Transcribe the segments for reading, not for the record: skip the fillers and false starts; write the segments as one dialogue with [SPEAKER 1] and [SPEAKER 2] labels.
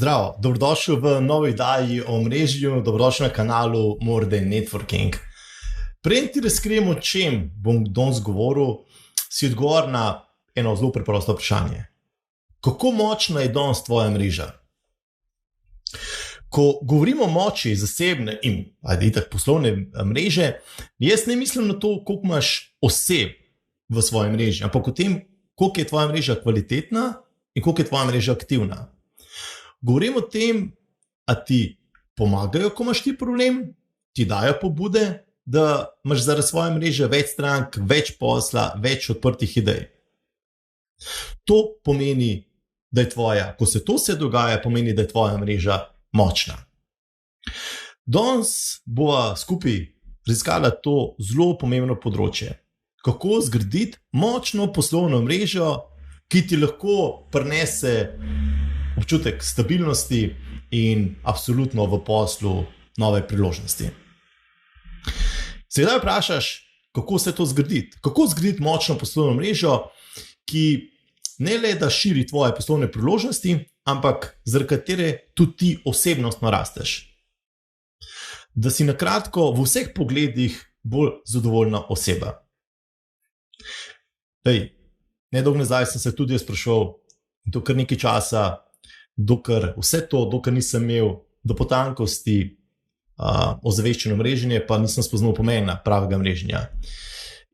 [SPEAKER 1] Zdravo, dobrodošel v novi oddaji o mrežju, dobrodošel na kanalu More Than Networking. Preden ti razkrijem, o čem bom danes govoril, si odgovor na eno zelo preprosto vprašanje. Kako močna je danes tvoja mreža? Ko govorimo o moči zasebne in itak poslovne mreže, jaz ne mislim na to, koliko imaš oseb v svoji mreži, ampak o tem, koliko je tvoja mreža kvalitetna in koliko je tvoja mreža aktivna. Govorim o tem, a ti pomagajo, ko imaš ti problem, ti dajo pobude, da imaš zaradi svoje mreže več strank, več posla, več odprtih idej. To pomeni, da je tvoja, ko se to vse dogaja, pomeni, da je tvoja mreža močna. Danes bova skupaj raziskala to zelo pomembno področje. Kako zgraditi močno poslovno mrežo, ki ti lahko prinese občutek stabilnosti in absolutno v poslu nove priložnosti. Seveda vprašaš, kako se to zgraditi? Kako zgraditi močno poslovno mrežo, ki ne le da širi tvoje poslovne priložnosti, ampak zaradi katere tudi ti osebnostno rasteš. Da si na kratko v vseh pogledih bolj zadovoljna oseba. Nedolgo nazaj sem se tudi spraševal, in to kar nekaj časa, dokler nisem imel do potankosti ozaveščeno mreženje, pa nisem spoznal pomena pravega mreženja.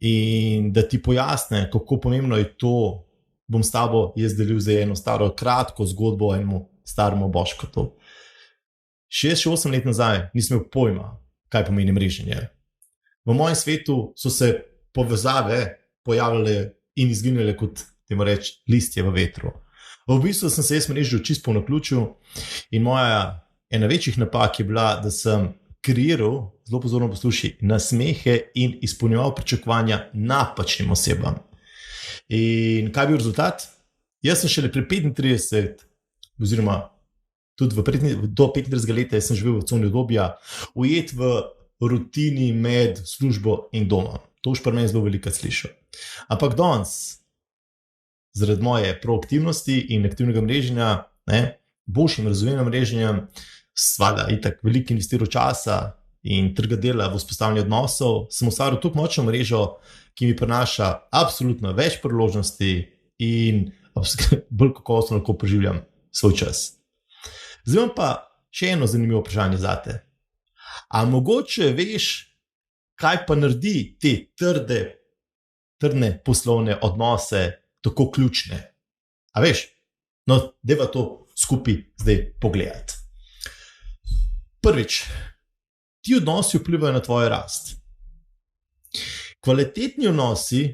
[SPEAKER 1] In da ti pojasne, kako pomembno je to, bom s tabo jaz delil za eno staro kratko zgodbo o enemu staremu Boškotu. 6-8 let nazaj nisem imel pojma, kaj pomeni mreženje. V mojem svetu so se povezave pojavljale in izginile kot, temu reči, listje v vetru. V bistvu sem se jaz mrežil čisto po naključju in moja ena večjih napak je bila, da sem kreiral, zelo pozorno poslušaj, nasmehe in izpolnjeval pričakovanja napačnim osebam. In kaj je bil rezultat? Jaz sem šele pri 35, oziroma tudi do 35 leta sem živel v coni udobja, ujet v rutini med službo in domom. To už pri meni zelo veliko slišal. Ampak danes, zaradi moje proaktivnosti in aktivnega mreženja, boljšim razvijenim mreženjem, svada itak veliko investiral časa in trga dela v vzpostavljanje odnosov, sem ustvaril tako močno mrežo, ki mi prinaša absolutno več priložnosti in bolj kakovostno lahko preživljam svoj čas. Zdaj imam pa še eno zanimivo vprašanje zate. A mogoče veš, kaj pa naredi te trdne poslovne odnose tako ključne? A veš? No, dajva to skupaj zdaj pogledati. Prvič, ti odnosi vplivajo na tvojo rast. Kvalitetni odnosi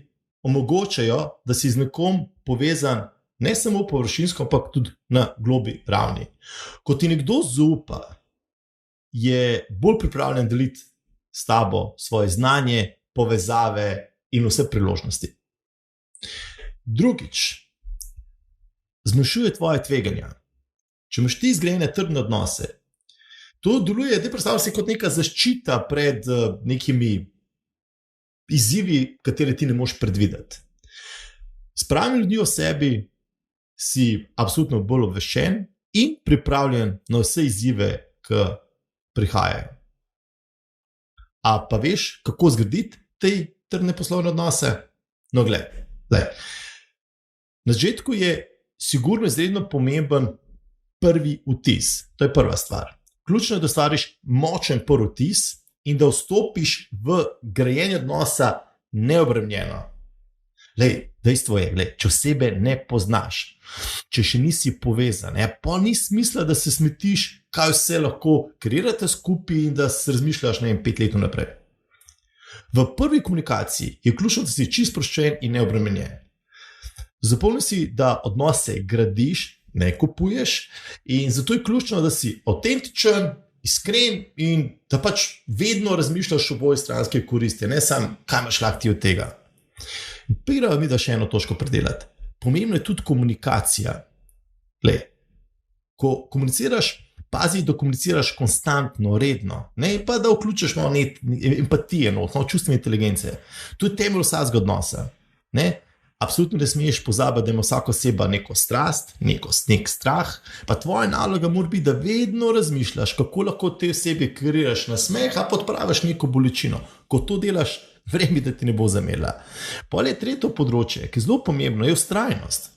[SPEAKER 1] omogočajo, da si z nekom povezan ne samo površinsko, ampak tudi na globlji ravni. Ko ti nekdo zaupa, je bolj pripravljen deliti s tabo svoje znanje, povezave in vse priložnosti. Drugič, zmanjšuje tvoje tveganja. Če imaš ti zgrajene trdne odnose, to deluje, da predstavlja se kot neka zaščita pred nekimi izzivi, katere ti ne moš predvideti. S pravimi ljudmi o sebi si absolutno bolj obveščen in pripravljen na vse izzive, ki prihajajo. A pa veš, kako zgraditi te trdne poslovne odnose? No, glej. Na začetku je sigurno izredno pomemben prvi vtis. To je prva stvar. Ključno je, da stvariš močen prvi vtis in da vstopiš v grajenje odnosa neobremenjeno. Dejstvo je, če osebe ne poznaš, če še nisi povezan, pa ni smisla, da se smetiš, kaj vse lahko kreirate skupaj in da se razmišljaš 5 let naprej. V prvi komunikaciji je ključno, da si čisto sproščen in neobremenjen. Zapomni si, da odnose gradiš, ne kupuješ, in zato je ključno, da si avtentičen, iskren in da pač vedno razmišljaš o oboje stranske koristi, ne samo, kaj imaš lahko od tega. Prvo mi da še eno točko predelati. Pomembno je tudi komunikacija. Ko komuniciraš, pazi, da komuniciraš konstantno, redno, pa da vključiš malo empatije, čustvene inteligence. To je temelj vsakega odnosa. absolutno ne smeš pozabiti, da ima vsaka oseba neko strast, nek strah, pa tvoja naloga mora biti, da vedno razmišljaš, kako lahko te osebi kreiraš nasmeh, a podpraviš neko bolečino. Ko to delaš, verjemi, da ti ne bo zamerila. Pol je tretje področje, ki je zelo pomembno, je vztrajnost,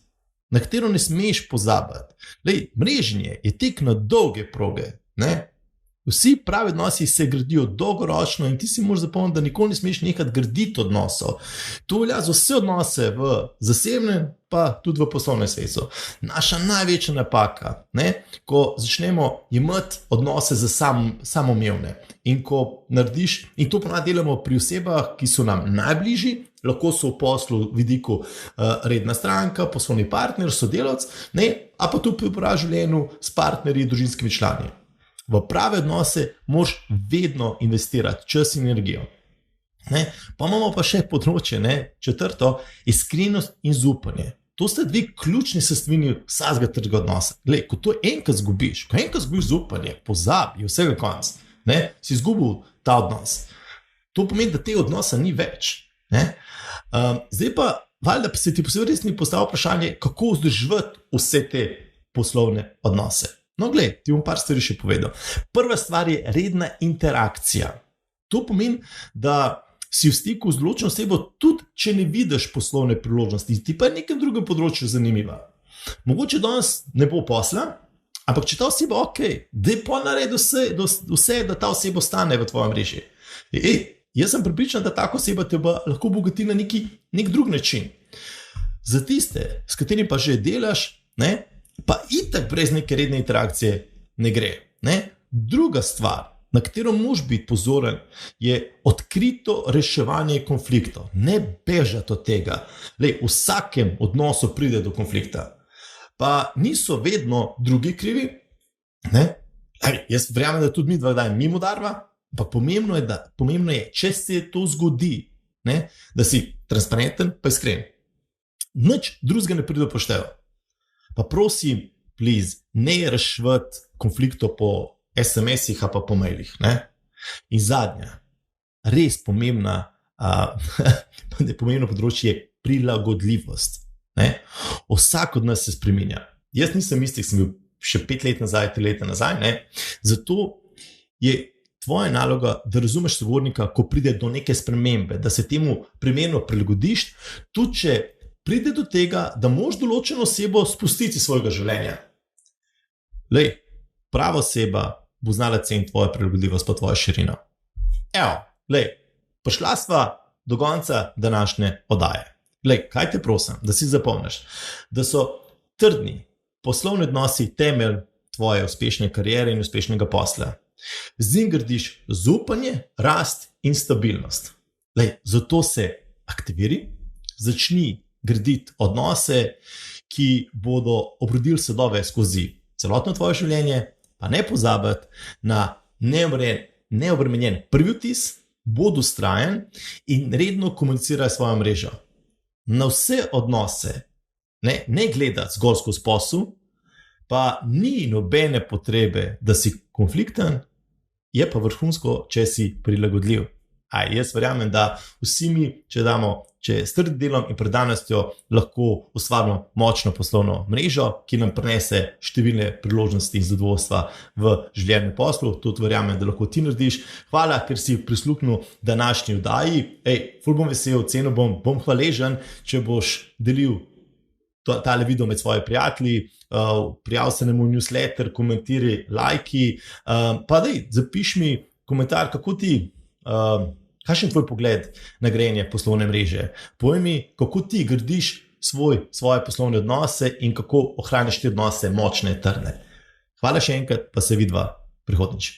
[SPEAKER 1] na katero ne smeš pozabiti. Lej, mreženje je tek na dolge proge, ne? Vsi pravi odnosi se gradijo dolgoročno in ti si moraš zapomniti, da nikoli ne smeš nekati graditi odnosov. To velja za vse odnose v zasebnem, pa tudi v poslovnem svetu. Naša največja napaka, ne, ko začnemo imeti odnose za samoumevne in ko narediš, in to ponavadi delamo pri osebah, ki so nam najbližji, lahko so v poslu vidiku redna stranka, poslovni partner, sodelavec, ne, a pa tudi v življenju s partnerji, družinskimi člani. V prave odnose moraš vedno investirati čas in energijo. Ne? Pa imamo pa še področje, ne? Četrto, iskrenost in zaupanje. To sta dve ključni sestavini vsakega trga odnosa. Glej, ko to enkrat zgubiš zaupanje, pozabi vsega konca, ne? Si izgubil ta odnos. To pomeni, da te odnosa ni več. Ne? Zdaj pa, valjda se ti posebej res ni postavilo vprašanje, kako vzdrževati vse te poslovne odnose. No, glej, ti bom par stvari še povedal. Prva stvar je redna interakcija. To pomeni, da si v stiku z določeno osebo, tudi če ne vidiš poslovne priložnosti, ti pa je nekem drugem področju zanimiva. Mogoče danes ne bo posla, ampak če ta oseba ok, da je pa naredi vse, da ta oseba ostane v tvojem mreži. Jaz sem prepričan, da taka oseba te lahko bogati na nek drug način. Za tiste, s katerim pa že delaš, ne, pa itak brez neke redne interakcije ne gre. Ne? Druga stvar, na katero moraš biti pozoren, je odkrito reševanje konfliktov. Ne bežati od tega. Lej, v vsakem odnosu pride do konflikta. Pa niso vedno drugi krivi. Ne? Jaz verjamem, da tudi mi dva kdaj mimo darva, ampak pomembno je, če se to zgodi, ne? Da si transparenten pa iskren. Nič drugega ne pride do pošteva. Pa prosim, please, ne reševati konfliktov po SMS-ih ali pa po mailih. Ne? In zadnja, res pomembno področje je prilagodljivost. Ne? Vsak od nas se spreminja. Jaz nisem isti, sem bil še 5 let nazaj, 3 leta nazaj. Ne? Zato je tvoja naloga, da razumeš sogovornika, ko pride do neke spremembe, da se temu primerno prilagodiš, tudi če pride do tega, da moraš določeno osebo spustiti iz svojega življenja. Lej, prava oseba bo znala ceniti tvojo prilagodljivost pa tvojo širino. Lej, prišla sva do konca današnje oddaje. Lej, kaj te prosim, da si zapomniš, da so trdni poslovni odnosi temelj tvoje uspešne kariere in uspešnega posla. Z njim gradiš zaupanje, rast in stabilnost. Lej, zato se aktiviri, začni graditi odnose, ki bodo obrodili sadove skozi celotno tvoje življenje, pa ne pozabiti na neobremenjen prvi vtis, bodi vztrajen in redno komuniciraj svojo mrežo. Na vse odnose ne gledati zgolj skozi posel, pa ni nobene potrebe, da si konflikten, je pa vrhunsko, če si prilagodljiv. Jaz verjamem, da vsi mi, če s trdim delom in predanostjo lahko ustvarimo močno poslovno mrežo, ki nam prinese številne priložnosti in zadovoljstva v življenju poslu. Tudi verjamem, da lahko ti narediš. Hvala, ker si prisluhnil današnji oddaji. Ful bom vesel, cenil bom hvaležen, če boš delil tale video med svoji prijatelji, prijav se na moj newsletter, komentiraj, lajki, pa zapiš mi komentar, kako ti kakšen je tvoj pogled na grajenje poslovne mreže? Povej mi, kako ti gradiš svoje poslovne odnose in kako ohraniš te odnose močne, trdne. Hvala še enkrat, pa se vidva prihodnjič.